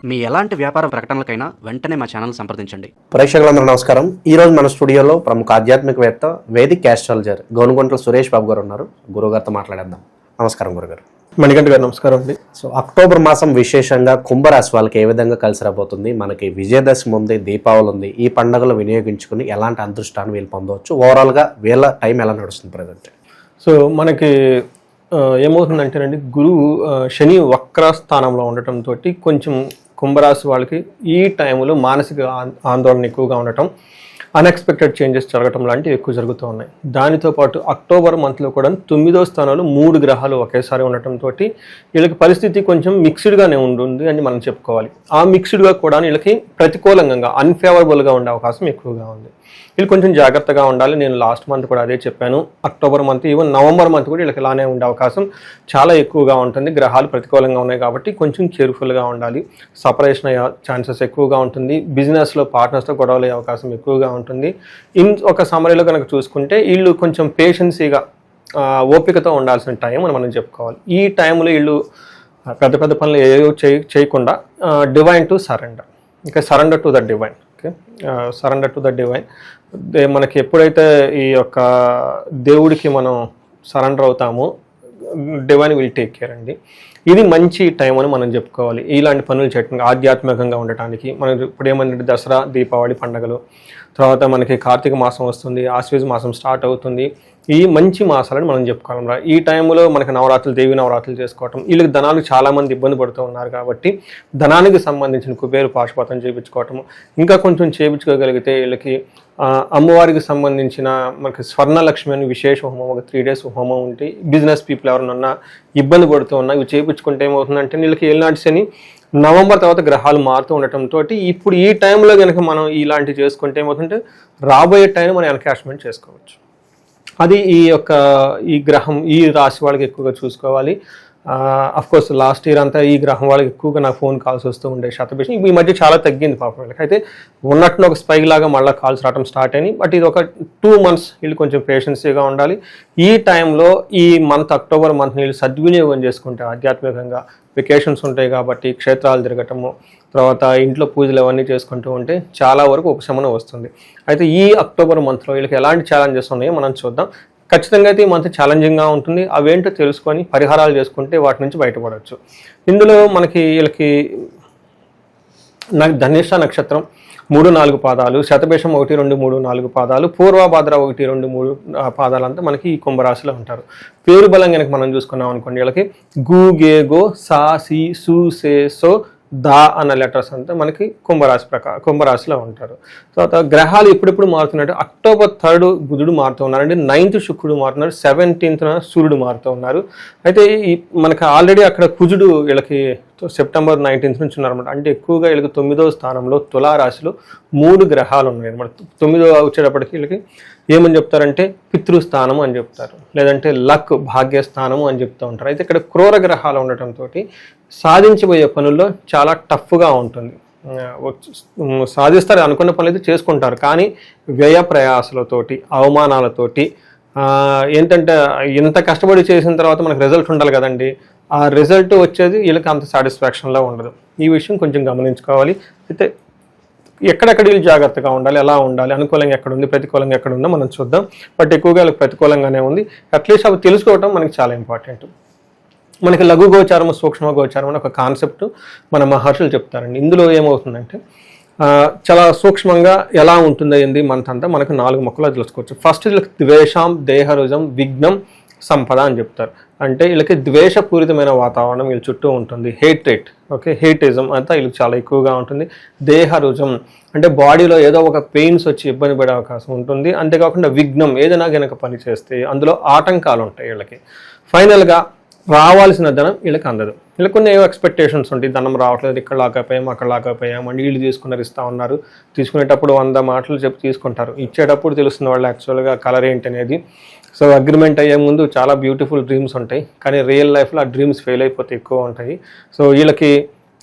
మీ ఎలాంటి వ్యాపార ప్రకటనలకైనా వెంటనే మా ఛానల్ సంప్రదించండి. ప్రేక్షకులందరూ నమస్కారం. ఈ రోజు మన స్టూడియోలో ప్రముఖ ఆధ్యాత్మికవేత్త వేదిక్ ఆస్ట్రాలజర్ గోనుగుంట్ల సురేష్ బాబు గారు ఉన్నారు. గురుగారితో మాట్లాడేద్దాం. నమస్కారం గురుగారు. మణికంఠ గారు నమస్కారం అండి. సో అక్టోబర్ మాసం విశేషంగా కుంభరాశి వాళ్ళకి ఏ విధంగా కలిసి రాబోతుంది? మనకి విజయదశమి ఉంది, దీపావళి ఉంది. ఈ పండుగలు వినియోగించుకుని ఎలాంటి అదృష్టాన్ని వీళ్ళు పొందవచ్చు? ఓవరాల్గా వీళ్ళ టైం ఎలా నడుస్తుంది ప్రజెంట్? సో మనకి ఏమవుతుందంటేనండి, గురువు శని వక్ర స్థానంలో ఉండటంతో కొంచెం కుంభరాశి వాళ్ళకి ఈ టైంలో మానసిక ఆందోళన ఎక్కువగా ఉండటం, అన్ఎక్స్పెక్టెడ్ చేంజెస్ జరగటం లాంటివి ఎక్కువ జరుగుతూ ఉన్నాయి. దానితో పాటు అక్టోబర్ మంత్లో కూడా 9వ స్థానంలో 3 గ్రహాలు ఒకేసారి ఉండటంతో వీళ్ళకి పరిస్థితి కొంచెం మిక్స్డ్గానే ఉంటుంది అని మనం చెప్పుకోవాలి. ఆ మిక్స్డ్గా కూడా వీళ్ళకి ప్రతికూలంగా అన్ఫేవరబుల్గా ఉండే అవకాశం ఎక్కువగా ఉంది. వీళ్ళు కొంచెం జాగ్రత్తగా ఉండాలి. నేను లాస్ట్ మంత్ కూడా అదే చెప్పాను. October month, even November month కూడా వీళ్ళకి ఇలానే ఉండే అవకాశం చాలా ఎక్కువగా ఉంటుంది. గ్రహాలు ప్రతికూలంగా ఉన్నాయి కాబట్టి కొంచెం కేర్ఫుల్గా ఉండాలి. సపరేషన్ అయ్యే ఛాన్సెస్ ఎక్కువగా ఉంటుంది. బిజినెస్లో పార్ట్నర్స్తో గొడవలు అయ్యే అవకాశం ఎక్కువగా ఉంటుంది. ఒక సమరీలో కనుక చూసుకుంటే వీళ్ళు కొంచెం పేషెన్సీగా ఓపికతో ఉండాల్సిన టైం అని మనం చెప్పుకోవాలి. ఈ టైంలో వీళ్ళు పెద్ద పెద్ద పనులు ఏవో చేయకుండా డివైన్ టు సరెండర్, ఇంకా surrender to the divine. Okay, surrender to the divine. మనకి ఎప్పుడైతే ఈ యొక్క దేవుడికి మనం సరెండర్ అవుతామో డివైన్ విల్ టేక్ కేర్ అండి. ఇది మంచి టైం అని మనం చెప్పుకోవాలి. ఇలాంటి పనులు చేయడానికి, ఆధ్యాత్మికంగా ఉండటానికి. మనం ఇప్పుడు ఏమంటే దసరా, దీపావళి పండుగలు, తర్వాత మనకి కార్తీక మాసం వస్తుంది, ఆశ్వేజ మాసం స్టార్ట్ అవుతుంది. ఈ మంచి మాసాలని మనం చెప్పుకోవాలి. ఈ టైంలో మనకి నవరాత్రులు, దేవి నవరాత్రులు చేసుకోవటం, వీళ్ళకి ధనానికి చాలామంది ఇబ్బంది పడుతూ ఉన్నారు కాబట్టి ధనానికి సంబంధించిన కుబేరు పాశుపతం చేయించుకోవటము, ఇంకా కొంచెం చేయించుకోగలిగితే వీళ్ళకి అమ్మవారికి సంబంధించిన మనకి స్వర్ణలక్ష్మి అని విశేష హోమం, ఒక 3 days హోమం ఉంటే బిజినెస్ పీపుల్ ఎవరైనా ఇబ్బంది పడుతూ ఉన్నా ఇవి చేయించుకుంటే ఏమవుతుందంటే వీళ్ళకి ఏలినాటి శని నవంబర్ తర్వాత గ్రహాలు మారుతూ ఉండటంతో ఇప్పుడు ఈ టైంలో కనుక మనం ఇలాంటివి చేసుకుంటే ఏమవుతుంటే రాబోయే టైం మనం ఎన్కాష్మెంట్ చేసుకోవచ్చు. అది ఈ గ్రహం, ఈ రాశి వాళ్ళకి ఎక్కువగా చూసుకోవాలి. అఫ్కోర్స్ లాస్ట్ ఇయర్ అంతా ఈ గ్రహం వాళ్ళకి ఎక్కువగా నాకు ఫోన్ కాల్స్ వస్తూ ఉండే శాతభేషం. ఈ మధ్య చాలా తగ్గింది పాపం వీళ్ళకి. అయితే ఉన్నట్టున ఒక స్పైక్ లాగా మళ్ళీ కాల్స్ రావడం స్టార్ట్ అయినాయి. బట్ ఇది ఒక 2 months వీళ్ళు కొంచెం పేషెన్సీగా ఉండాలి. ఈ టైంలో ఈ మంత్, అక్టోబర్ మంత్ వీళ్ళు సద్వినియోగం చేసుకుంటే ఆధ్యాత్మికంగా, వెకేషన్స్ ఉంటాయి కాబట్టి క్షేత్రాలు తిరగటము, తర్వాత ఇంట్లో పూజలు అవన్నీ చేసుకుంటూ ఉంటే చాలా వరకు ఉపశమనం వస్తుంది. అయితే ఈ అక్టోబర్ మంత్లో వీళ్ళకి ఎలాంటి ఛాలెంజెస్ ఉన్నాయో మనం చూద్దాం. ఖచ్చితంగా అయితే ఈ మంత్ ఛాలెంజింగ్గా ఉంటుంది. అవేంటో తెలుసుకొని పరిహారాలు చేసుకుంటే వాటి నుంచి బయటపడవచ్చు. ఇందులో మనకి వీళ్ళకి ధనిష్ట నక్షత్రం 3-4 పాదాలు, శతభేషం 1, 2, 3, 4 పాదాలు, పూర్వభాద్ర 1, 2, 3 పాదాలంతా మనకి ఈ కుంభరాశిలో ఉంటారు. పేరు బలం కనుక మనం చూసుకున్నాం అనుకోండి, వీళ్ళకి గు, గే, గో, సా, సి, సు, సే, సో, దా అన్న లెటర్స్ అంతా మనకి కుంభరాశిలో ఉంటారు. తర్వాత గ్రహాలు ఎప్పుడెప్పుడు మారుతున్నట్టు అక్టోబర్ 3 బుధుడు మారుతూ ఉన్నారండి, 9th శుక్రుడు మారుతున్నారు, 17th సూర్యుడు మారుతూ ఉన్నారు. అయితే మనకి ఆల్రెడీ అక్కడ కుజుడు వీళ్ళకి సెప్టెంబర్ 19th నుంచి ఉన్నారన్నమాట. అంటే ఎక్కువగా వీళ్ళకి 9వ స్థానంలో తులారాశిలో 3 గ్రహాలు ఉన్నాయి అనమాట. 9వ వచ్చేటప్పటికి వీళ్ళకి ఏమని చెప్తారంటే పితృస్థానం అని చెప్తారు, లేదంటే లక్, భాగ్యస్థానము అని చెప్తూ ఉంటారు. అయితే ఇక్కడ క్రూర గ్రహాలు ఉండటంతో సాధించబోయే పనుల్లో చాలా టఫ్గా ఉంటుంది. సాధిస్తారు, అనుకున్న పనులు అయితే చేసుకుంటారు, కానీ వ్యయ ప్రయాసాలతోటి, అవమానాలతోటి, ఏంటంటే ఇంత కష్టపడి చేసిన తర్వాత మనకు రిజల్ట్ ఉండాలి కదండి, ఆ రిజల్ట్ వచ్చేది వీళ్ళకి అంత సాటిస్ఫాక్షన్లో ఉండదు. ఈ విషయం కొంచెం గమనించుకోవాలి. అయితే ఎక్కడెక్కడ వీళ్ళు జాగ్రత్తగా ఉండాలి, ఎలా ఉండాలి, అనుకూలంగా ఎక్కడ ఉంది, ప్రతికూలంగా ఎక్కడ ఉందో మనం చూద్దాం. బట్ ఎక్కువగా వీళ్ళకి ప్రతికూలంగానే ఉంది. అట్లీస్ట్ అవి తెలుసుకోవటం మనకి చాలా ఇంపార్టెంట్. మనకి లఘు గోచారము, సూక్ష్మ గోచారం అని ఒక కాన్సెప్ట్ మన మహర్షులు చెప్తారండి. ఇందులో ఏమవుతుందంటే చాలా సూక్ష్మంగా ఎలా ఉంటుందో ఏంది మంత్ అంతా మనకు 4 మొక్కలు తెలుసుకోవచ్చు. ఫస్ట్ వీళ్ళకి ద్వేషం, దేహరుజం, విఘ్నం, సంపద అని చెప్తారు. అంటే వీళ్ళకి ద్వేషపూరితమైన వాతావరణం వీళ్ళ చుట్టూ ఉంటుంది. హేట్రేట్, ఓకే, హేటిజం అంతా వీళ్ళకి చాలా ఎక్కువగా ఉంటుంది. దేహరుజం అంటే బాడీలో ఏదో ఒక పెయిన్స్ వచ్చి ఇబ్బంది పడే అవకాశం ఉంటుంది. అంతేకాకుండా విఘ్నం, ఏదైనా కనుక పని చేస్తే అందులో ఆటంకాలు ఉంటాయి వీళ్ళకి. ఫైనల్గా రావాల్సిన ధనం వీళ్ళకి అందదు. వీళ్ళకి కొన్ని ఏవో ఎక్స్పెక్టేషన్స్ ఉంటాయి, ధనం రావట్లేదు, ఇక్కడ లాకపోయాం, అక్కడ లాకపోయాం అని. వీళ్ళు తీసుకున్నారు, ఇస్తా ఉన్నారు, తీసుకునేటప్పుడు 100 మాటలు చెప్పి తీసుకుంటారు, ఇచ్చేటప్పుడు తెలుస్తుంది వాళ్ళు యాక్చువల్గా కలర్ ఏంటి అనేది. సో అగ్రిమెంట్ అయ్యే ముందు చాలా బ్యూటిఫుల్ డ్రీమ్స్ ఉంటాయి, కానీ రియల్ లైఫ్లో ఆ డ్రీమ్స్ ఫెయిల్ అయిపోతే ఎక్కువ ఉంటాయి. సో వీళ్ళకి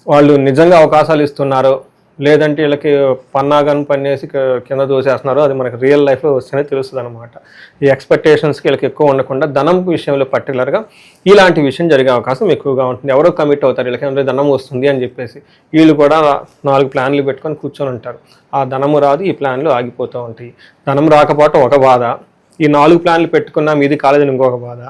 వాళ్ళు నిజంగా అవకాశాలు ఇస్తున్నారో లేదంటే వీళ్ళకి పన్నాగాన్ని పన్నేసి కింద దోసేస్తున్నారు, అది మనకి రియల్ లైఫ్లో వస్తేనే తెలుస్తుంది అనమాట. ఈ ఎక్స్పెక్టేషన్స్కి వీళ్ళకి ఎక్కువ ఉండకుండా ధనం విషయంలో పర్టికులర్గా ఇలాంటి విషయం జరిగే అవకాశం ఎక్కువగా ఉంటుంది. ఎవరో కమిట్ అవుతారు, వీళ్ళకి ఏమైనా ధనం వస్తుంది అని చెప్పేసి వీళ్ళు కూడా 4 ప్లాన్లు పెట్టుకొని కూర్చొని ఉంటారు. ఆ ధనము రాదు, ఈ ప్లాన్లు ఆగిపోతూ ఉంటాయి. ధనం రాకపోవటం ఒక బాధ, ఈ 4 ప్లాన్లు పెట్టుకున్నా మీది కాలేదని ఇంకొక బాధ,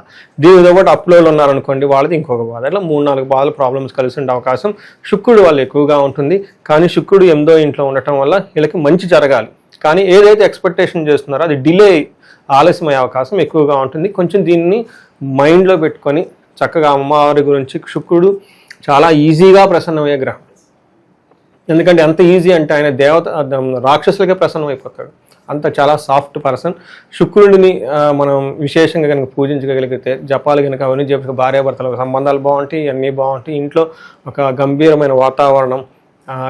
దీనితో పాటు అప్లోడ్లు ఉన్నారనుకోండి వాళ్ళది ఇంకొక బాధ. ఇట్లా 3-4 బాధలు ప్రాబ్లమ్స్ కలిసి ఉండే అవకాశం శుక్రుడు వల్ల ఎక్కువగా ఉంటుంది. కానీ శుక్రుడు 8వ ఇంట్లో ఉండటం వల్ల వీళ్ళకి మంచి జరగాలి, కానీ ఏదైతే ఎక్స్పెక్టేషన్ చేస్తున్నారో అది డిలే ఆలస్యం అయ్యే అవకాశం ఎక్కువగా ఉంటుంది. కొంచెం దీన్ని మైండ్లో పెట్టుకొని చక్కగా అమ్మవారి గురించి, శుక్రుడు చాలా ఈజీగా ప్రసన్నమయ్యే గ్రహం. ఎందుకంటే ఎంత ఈజీ అంటే ఆయన దేవత రాక్షసులకే ప్రసన్నం అయిపోతాడు, అంత చాలా సాఫ్ట్ పర్సన్. శుక్రుడిని మనం విశేషంగా కనుక పూజించగలిగితే, జపాలు కనుక అవన్నీ చెప్పి భార్యాభర్తల సంబంధాలు బాగుంటాయి, అన్నీ బాగుంటాయి. ఇంట్లో ఒక గంభీరమైన వాతావరణం,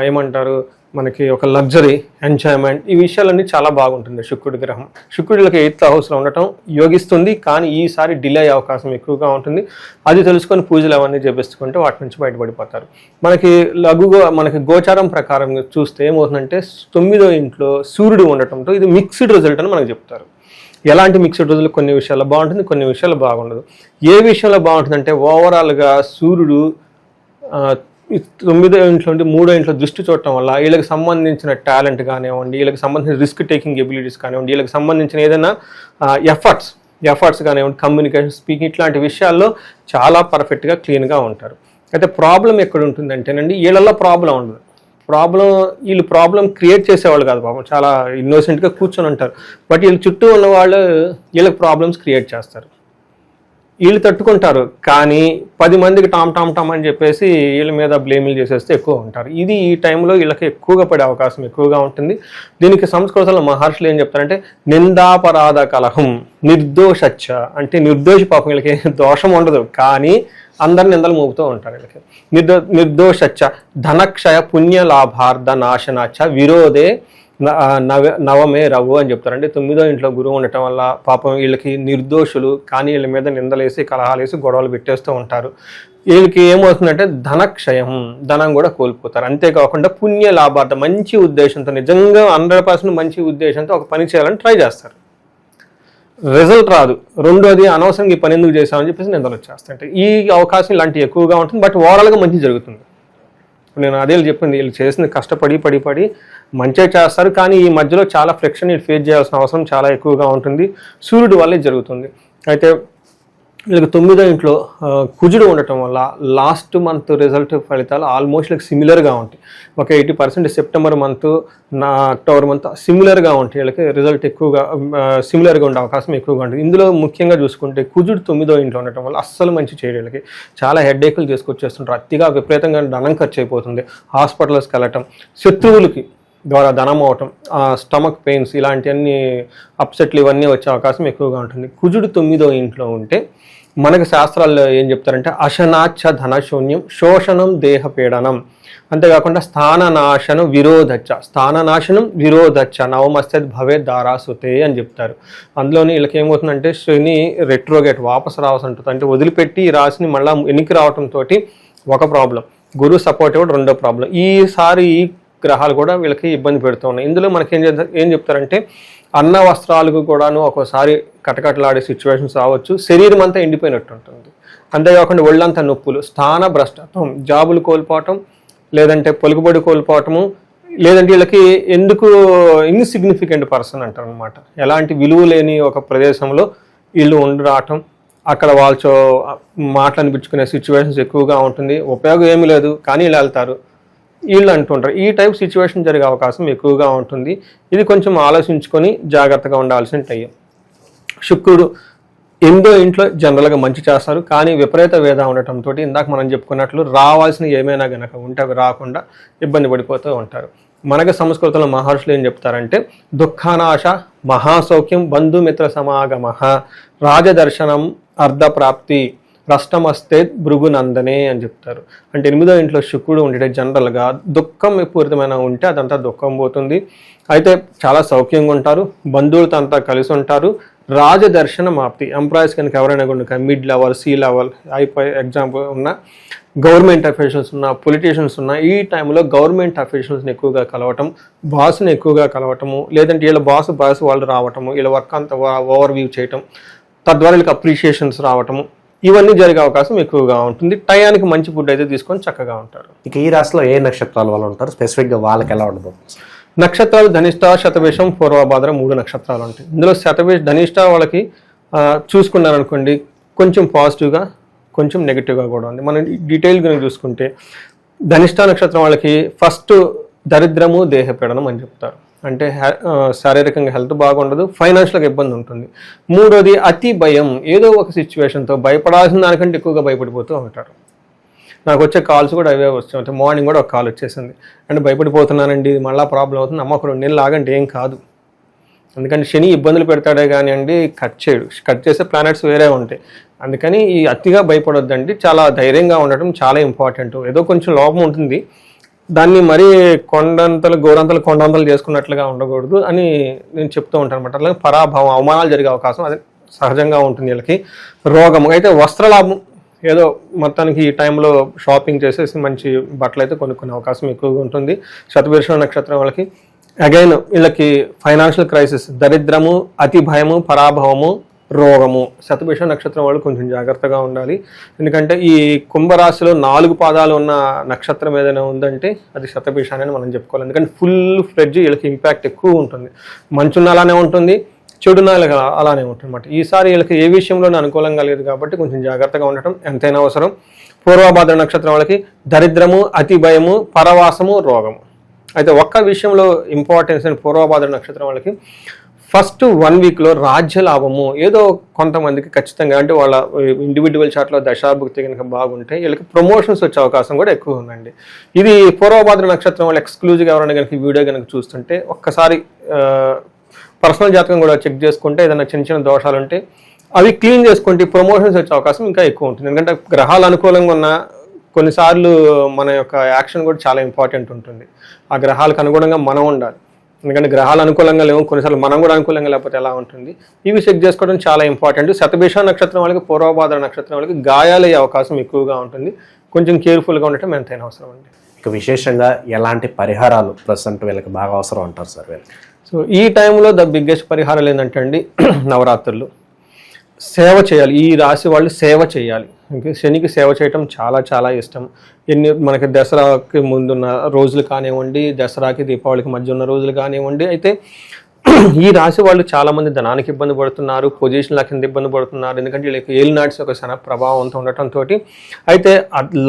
ఏమంటారు మనకి ఒక లగ్జరీ, ఎంజాయ్మెంట్, ఈ విషయాలన్నీ చాలా బాగుంటుంది శుక్రుడి గ్రహం. శుక్రుడికి 8th హౌస్లో ఉండటం యోగిస్తుంది, కానీ ఈసారి డిలే అయ్యే అవకాశం ఎక్కువగా ఉంటుంది. అది తెలుసుకొని పూజలు అవన్నీ చేపిస్తుంటే వాటి నుంచి బయటపడిపోతారు. మనకి గోచారం ప్రకారం చూస్తే ఏమవుతుందంటే 9వ ఇంట్లో సూర్యుడు ఉండటంతో ఇది మిక్స్డ్ రిజల్ట్ అని మనకు చెప్తారు. ఎలాంటి మిక్స్డ్ రిజల్ట్? కొన్ని విషయాల్లో బాగుంటుంది, కొన్ని విషయాల్లో బాగుండదు. ఏ విషయంలో బాగుంటుందంటే ఓవరాల్గా సూర్యుడు 9వ ఇంట్లో ఉండి 3వ ఇంట్లో దృష్టి చూడటం వల్ల వీళ్ళకి సంబంధించిన టాలెంట్ కానివ్వండి, వీళ్ళకి సంబంధించిన రిస్క్ టేకింగ్ ఎబిలిటీస్ కానివ్వండి, వీళ్ళకి సంబంధించిన ఏదైనా ఎఫర్ట్స్ కానివ్వండి, కమ్యూనికేషన్, స్పీకింగ్, ఇట్లాంటి విషయాల్లో చాలా పర్ఫెక్ట్గా క్లీన్గా ఉంటారు. అయితే ప్రాబ్లం ఎక్కడ ఉంటుందంటేనండి, వీళ్ళల్లో ప్రాబ్లం ఉండదు. వీళ్ళు ప్రాబ్లం క్రియేట్ చేసేవాళ్ళు కాదు, పాపం చాలా ఇన్నోసెంట్గా కూర్చొని ఉంటారు. బట్ వీళ్ళ చుట్టూ ఉన్న వాళ్ళు వీళ్ళకి ప్రాబ్లమ్స్ క్రియేట్ చేస్తారు. వీళ్ళు తట్టుకుంటారు, కానీ 10 మందికి టామ్ అని చెప్పేసి వీళ్ళ మీద బ్లేమిల్ చేసేస్తే ఎక్కువ ఉంటారు. ఇది ఈ టైంలో వీళ్ళకి ఎక్కువగా పడే అవకాశం ఎక్కువగా ఉంటుంది. దీనికి సంస్కృతంలో మహర్షులు ఏం చెప్తారంటే నిందాపరాధ కలహం నిర్దోషచ్చ, అంటే నిర్దోషి, పాపం వీళ్ళకి దోషం ఉండదు కానీ అందరు నిందలు మోపుతూ ఉంటారు. వీళ్ళకి నిర్దోషచ్చ ధనక్షయ పుణ్యలాభార్థ నాశనాచ్చ విరోధే నవమే రవ్వు అని చెప్తారు. అంటే 9వ ఇంట్లో గురువు ఉండటం వల్ల పాపం వీళ్ళకి నిర్దోషులు, కానీ వీళ్ళ మీద నిందలేసి కలహాలేసి గొడవలు పెట్టేస్తూ ఉంటారు. వీళ్ళకి ఏమవుతుందంటే ధనక్షయం, ధనం కూడా కోల్పోతారు. అంతేకాకుండా పుణ్య లాభార్థం, మంచి ఉద్దేశంతో, నిజంగా 100% మంచి ఉద్దేశంతో ఒక పని చేయాలని ట్రై చేస్తారు, రిజల్ట్ రాదు. రెండోది అనవసరంగా ఈ పని ఎందుకు చేశామని చెప్పేసి నిందలు వచ్చేస్తాయి. ఈ అవకాశం ఇలాంటివి ఎక్కువగా ఉంటుంది. బట్ ఓవరాల్గా మంచి జరుగుతుంది. నేను అదే చెప్పింది, వీళ్ళు చేసింది కష్టపడి మంచిగా చేస్తారు, కానీ ఈ మధ్యలో చాలా ఫ్రిక్షన్ వీళ్ళు ఫేస్ చేయాల్సిన అవసరం చాలా ఎక్కువగా ఉంటుంది. సూర్యుడి వల్లే జరుగుతుంది. అయితే వీళ్ళకి 9వ ఇంట్లో కుజుడు ఉండటం వల్ల లాస్ట్ మంత్ రిజల్ట్ ఫలితాలు ఆల్మోస్ట్ వీళ్ళకి సిమిలర్గా ఉంటాయి. ఒక 80% సెప్టెంబర్ మంత్, అక్టోబర్ మంత్ సిమిలర్గా ఉంటాయి. వీళ్ళకి రిజల్ట్ ఎక్కువగా సిమిలర్గా ఉండే అవకాశం ఎక్కువగా ఉంటుంది. ఇందులో ముఖ్యంగా చూసుకుంటే కుజుడు 9వ ఇంట్లో ఉండటం వల్ల అస్సలు మంచి చేయడం, వీళ్ళకి చాలా హెడ్ఏక్లు తీసుకొచ్చేస్తుంటారు. అతిగా విపరీతంగా ధనం ఖర్చు అయిపోతుంది, హాస్పిటల్స్కి వెళ్ళటం, శత్రువులకి ద్వారా ధనం అవటం, స్టమక్ పెయిన్స్, ఇలాంటివన్నీ అప్సెట్లు ఇవన్నీ వచ్చే అవకాశం ఎక్కువగా ఉంటుంది. కుజుడు 9వ ఇంట్లో ఉంటే మనకు శాస్త్రాల్లో ఏం చెప్తారంటే అశనాచ్చ ధనశూన్యం శోషణం దేహపీడనం, అంతేకాకుండా స్థాననాశనం విరోధచ్చ నవమస్తద్ భవే దారాసుతే అని చెప్తారు. అందులోని వీళ్ళకి ఏమవుతుందంటే శని రెట్రోగేట్ వాపసు రావాల్సి ఉంటుంది. అంటే వదిలిపెట్టి ఈ రాశిని మళ్ళీ వెనక్కి రావడంతో ఒక ప్రాబ్లం, గురువు సపోర్ట్ ఇవ్వడం రెండో ప్రాబ్లం. ఈసారి ఈ గ్రహాలు కూడా వీళ్ళకి ఇబ్బంది పెడుతూ ఉన్నాయి. ఇందులో మనకి ఏం చెప్తారంటే అన్న వస్త్రాలకు కూడాను ఒక్కోసారి కటకటలాడే సిచ్యువేషన్స్ రావచ్చు, శరీరం అంతా ఎండిపోయినట్టు ఉంటుంది. అంతేకాకుండా ఒళ్ళంతా నొప్పులు, స్థాన భ్రష్టత్వం, జాబులు కోల్పోవటం, లేదంటే పలుకుబడి కోల్పోవటము, లేదంటే వీళ్ళకి ఎందుకు ఇన్సిగ్నిఫికెంట్ పర్సన్ అంటారు అనమాట. ఎలాంటి విలువ లేని ఒక ప్రదేశంలో వీళ్ళు రావటం, అక్కడ వాళ్ళతో మాటలు అనిపించుకునే సిచ్యువేషన్స్ ఎక్కువగా ఉంటుంది. ఉపయోగం ఏమీ లేదు కానీ వీళ్ళు వెళ్తారు, వీళ్ళు అంటుంటారు. ఈ టైప్ సిచ్యువేషన్ జరిగే అవకాశం ఎక్కువగా ఉంటుంది. ఇది కొంచెం ఆలోచించుకొని జాగ్రత్తగా ఉండాల్సిన టైం. శుక్రుడు 8వ ఇంట్లో జనరల్గా మంచి చేస్తారు, కానీ విపరీత వేద ఉండటంతో ఇందాక మనం చెప్పుకున్నట్లు రావాల్సిన ఏమైనా గనక ఉంటే అవి రాకుండా ఇబ్బంది పడిపోతూ ఉంటారు. మనకు సంస్కృతంలో మహర్షులు ఏం చెప్తారంటే దుఃఖానాశ మహాసౌఖ్యం బంధుమిత్ర సమాగమ రాజదర్శనం అర్ధప్రాప్తి రష్టమస్తే భృగునందనే అని చెప్తారు. అంటే 8వ ఇంట్లో శుక్రుడు ఉంటే జనరల్గా దుఃఖం పూరితమైన ఉంటే అదంతా దుఃఖం పోతుంది. అయితే చాలా సౌఖ్యంగా ఉంటారు, బంధువులతో అంతా కలిసి ఉంటారు. రాజదర్శనం ఆప్తి, ఎంప్లాయీస్ కనుక ఎవరైనా కనుక మిడ్ లెవెల్, సి లెవెల్, అయిపోయి ఎగ్జాంపుల్ ఉన్న గవర్నమెంట్ అఫీషియల్స్ ఉన్న, పొలిటీషియన్స్ ఉన్న, ఈ టైంలో గవర్నమెంట్ అఫీషియల్స్ని ఎక్కువగా కలవటం, బాస్ని ఎక్కువగా కలవటము, లేదంటే వీళ్ళ బాస్ వాళ్ళు రావటము, వీళ్ళ వర్క్ అంతా ఓవర్ వ్యూ చేయటం, తద్వారా వీళ్ళకి అప్రిషియేషన్స్ రావటము, ఇవన్నీ జరిగే అవకాశం ఎక్కువగా ఉంటుంది. టయానికి మంచి ఫుడ్ అయితే తీసుకొని చక్కగా ఉంటారు. ఇక ఈ రాశిలో ఏ నక్షత్రాల వాళ్ళు ఉంటారు, స్పెసిఫిక్గా వాళ్ళకి ఎలా ఉండబోతుంది? నక్షత్రాలు ధనిష్ట, శతభిషం, పూర్వభాద్ర 3 నక్షత్రాలు ఉంటాయి. ఇందులో ధనిష్ట వాళ్ళకి చూసుకున్నారనుకోండి కొంచెం పాజిటివ్గా, కొంచెం నెగిటివ్గా కూడా ఉంది. మనం డీటెయిల్గా చూసుకుంటే ధనిష్ట నక్షత్రం వాళ్ళకి ఫస్ట్ దరిద్రము, దేహపీడనం అని చెప్తారు. అంటే శారీరకంగా హెల్త్ బాగుండదు, ఫైనాన్షియల్గా ఇబ్బంది ఉంటుంది. మూడోది అతి భయం, ఏదో ఒక సిచ్యువేషన్తో భయపడాల్సిన దానికంటే ఎక్కువగా భయపడిపోతూ ఉంటారు. నాకు వచ్చే కాల్స్ కూడా అవే వస్తాయి. మార్నింగ్ కూడా ఒక కాల్ వచ్చేసింది, అంటే భయపడిపోతున్నానండి, ఇది మళ్ళీ ప్రాబ్లం అవుతుంది, అమ్మ ఒక 2 నెలలు ఆగంటే ఏం కాదు, ఎందుకంటే శని ఇబ్బందులు పెడతాడే కానీ అండి కట్ చేసే ప్లానెట్స్ వేరే ఉంటాయి. అందుకని ఈ అతిగా భయపడొద్దండి, చాలా ధైర్యంగా ఉండటం చాలా ఇంపార్టెంట్. ఏదో కొంచెం లోపం ఉంటుంది, దాన్ని మరీ కొండంతలు చేసుకున్నట్లుగా ఉండకూడదు అని నేను చెప్తూ ఉంటాను అనమాట. అలాగే పరాభవం, అవమానాలు జరిగే అవకాశం అది సహజంగా ఉంటుంది వీళ్ళకి. రోగము అయితే వస్త్రలాభం, ఏదో మొత్తానికి ఈ టైంలో షాపింగ్ చేసేసి మంచి బట్టలు అయితే కొనుక్కునే అవకాశం ఎక్కువగా ఉంటుంది. శతభిష నక్షత్రం వాళ్ళకి అగైన్ వీళ్ళకి ఫైనాన్షియల్ క్రైసిస్, దరిద్రము, అతి భయము, పరాభవము, రోగము. శతభిష నక్షత్రం వాళ్ళు కొంచెం జాగ్రత్తగా ఉండాలి. ఎందుకంటే ఈ కుంభరాశిలో 4 పాదాలు ఉన్న నక్షత్రం ఏదైనా ఉందంటే అది శతభిష అని మనం చెప్పుకోవాలి. ఎందుకంటే ఫుల్ ఫ్లెడ్జ్ వీళ్ళకి ఇంపాక్ట్ ఎక్కువ ఉంటుంది. మంచున్న అలానే ఉంటుంది, చెడున అలానే ఉంటుంది అన్నమాట. ఈసారి వీళ్ళకి ఏ విషయంలోనే అనుకూలంగా లేదు కాబట్టి కొంచెం జాగ్రత్తగా ఉండటం ఎంతైనా అవసరం. పూర్వభాద్ర నక్షత్రం వాళ్ళకి దరిద్రము, అతి భయము, పరవాసము, రోగము. అయితే ఒక్క విషయంలో ఇంపార్టెన్స్ అని పూర్వభాద్ర నక్షత్రం వాళ్ళకి ఫస్ట్ 1 వీక్లో రాజ్య లాభము ఏదో కొంతమందికి ఖచ్చితంగా, అంటే వాళ్ళ ఇండివిజువల్ చార్ట్లో దశాభుక్తి కనుక బాగుంటే వీళ్ళకి ప్రమోషన్స్ వచ్చే అవకాశం కూడా ఎక్కువ ఉందండి. ఇది పూర్వభాద్ర నక్షత్రం వాళ్ళు ఎక్స్క్లూజివ్గా ఎవరైనా కనుక వీడియో కనుక చూస్తుంటే ఒక్కసారి పర్సనల్ జాతకం కూడా చెక్ చేసుకుంటే ఏదైనా చిన్న దోషాలు ఉంటే అవి క్లీన్ చేసుకుంటే ప్రమోషన్స్ వచ్చే అవకాశం ఇంకా ఎక్కువ ఉంటుంది. ఎందుకంటే గ్రహాలు అనుకూలంగా ఉన్న కొన్నిసార్లు మన యొక్క యాక్షన్ కూడా చాలా ఇంపార్టెంట్ ఉంటుంది. ఆ గ్రహాలకు అనుగుణంగా మనం ఉండాలి. ఎందుకంటే గ్రహాలు అనుకూలంగా లేవు, కొన్నిసార్లు మనం కూడా అనుకూలంగా లేకపోతే ఎలా ఉంటుంది, ఇవి చెక్ చేసుకోవడం చాలా ఇంపార్టెంట్. శతభిష నక్షత్రం వాళ్ళకి, పూర్వభాద్ర నక్షత్రం వాళ్ళకి గాయాలయ్యే అవకాశం ఎక్కువగా ఉంటుంది. కొంచెం కేర్ఫుల్గా ఉండటం ఎంతైనా అవసరం అండి. ఇక విశేషంగా ఎలాంటి పరిహారాలు ప్రజెంట్ వీళ్ళకి బాగా అవసరం అంటారు సార్ వీళ్ళకి? సో ఈ టైంలో ద బిగ్గెస్ట్ పరిహారాలు ఏంటంటే అండి నవరాత్రులు సేవ చేయాలి. ఈ రాశి వాళ్ళు సేవ చేయాలి. శనికి సేవ చేయటం చాలా చాలా ఇష్టం. మనకి దసరాకి ముందున్న రోజులు కానివ్వండి, దసరాకి దీపావళికి మధ్య ఉన్న రోజులు కానివ్వండి. అయితే ఈ రాశి వాళ్ళు చాలామంది ధనానికి ఇబ్బంది పడుతున్నారు, పొజిషన్ల కింద ఇబ్బంది పడుతున్నారు. ఎందుకంటే వీళ్ళకి ఏలినాడ్స్ ఒక శన ప్రభావంతో ఉండటంతో. అయితే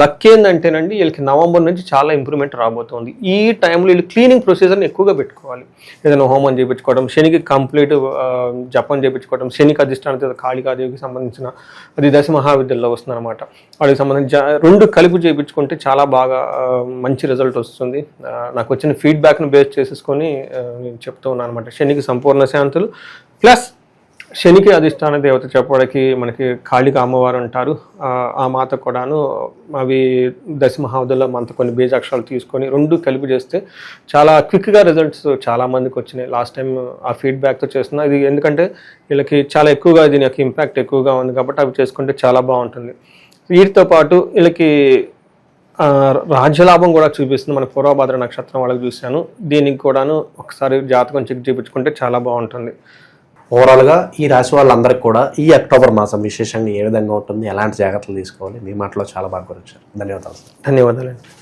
లక్ ఏంటంటేనండి వీళ్ళకి నవంబర్ నుంచి చాలా ఇంప్రూవ్మెంట్ రాబోతుంది. ఈ టైంలో వీళ్ళు క్లీనింగ్ ప్రొసీజర్ని ఎక్కువగా పెట్టుకోవాలి. ఏదైనా హోమం చేయించుకోవడం, శనికి కంప్లీట్ జపం చేయించుకోవడం, శనికి అధిష్టాన కాళికాదేవికి సంబంధించిన అది దశ మహావిద్యల్లో వస్తుందన్నమాట. వాటికి సంబంధించి 2 కలిపి చేయించుకుంటే చాలా బాగా మంచి రిజల్ట్ వస్తుంది. నాకు వచ్చిన ఫీడ్బ్యాక్ను బేస్ చేసేసుకొని నేను చెప్తూ ఉన్నాను అనమాట. శనికి సంపూర్ణ శాంతులు ప్లస్ శనికి అధిష్టాన దేవత చెప్పడానికి మనకి కాళిక అమ్మవారు అంటారు. ఆ మాత కూడాను అవి దశ మహావిద్యలో మనతో కొన్ని బీజాక్షరాలు తీసుకొని 2 కలిపి చేస్తే చాలా క్విక్గా రిజల్ట్స్ చాలా మందికి వచ్చినాయి. లాస్ట్ టైం ఆ ఫీడ్బ్యాక్తో చేస్తున్నా. ఇది ఎందుకంటే వీళ్ళకి చాలా ఎక్కువగా దీని యొక్క ఇంపాక్ట్ ఎక్కువగా ఉంది కాబట్టి అవి చేసుకుంటే చాలా బాగుంటుంది. వీటితో పాటు వీళ్ళకి రాజ్యలాభం కూడా చూపిస్తుంది. మన పూర్వభాద్ర నక్షత్రం వాళ్ళకి చూశాను. దీనికి కూడాను ఒకసారి జాతకం చెక్ చేయించుకుంటే చాలా బాగుంటుంది. ఓవరాల్గా ఈ రాశి వాళ్ళందరికీ కూడా ఈ అక్టోబర్ మాసం విశేషంగా ఏ విధంగా ఉంటుంది, ఎలాంటి జాగ్రత్తలు తీసుకోవాలి, మీ మాటలో చాలా బాగా గురించారు. ధన్యవాదాలు. ధన్యవాదాలండి.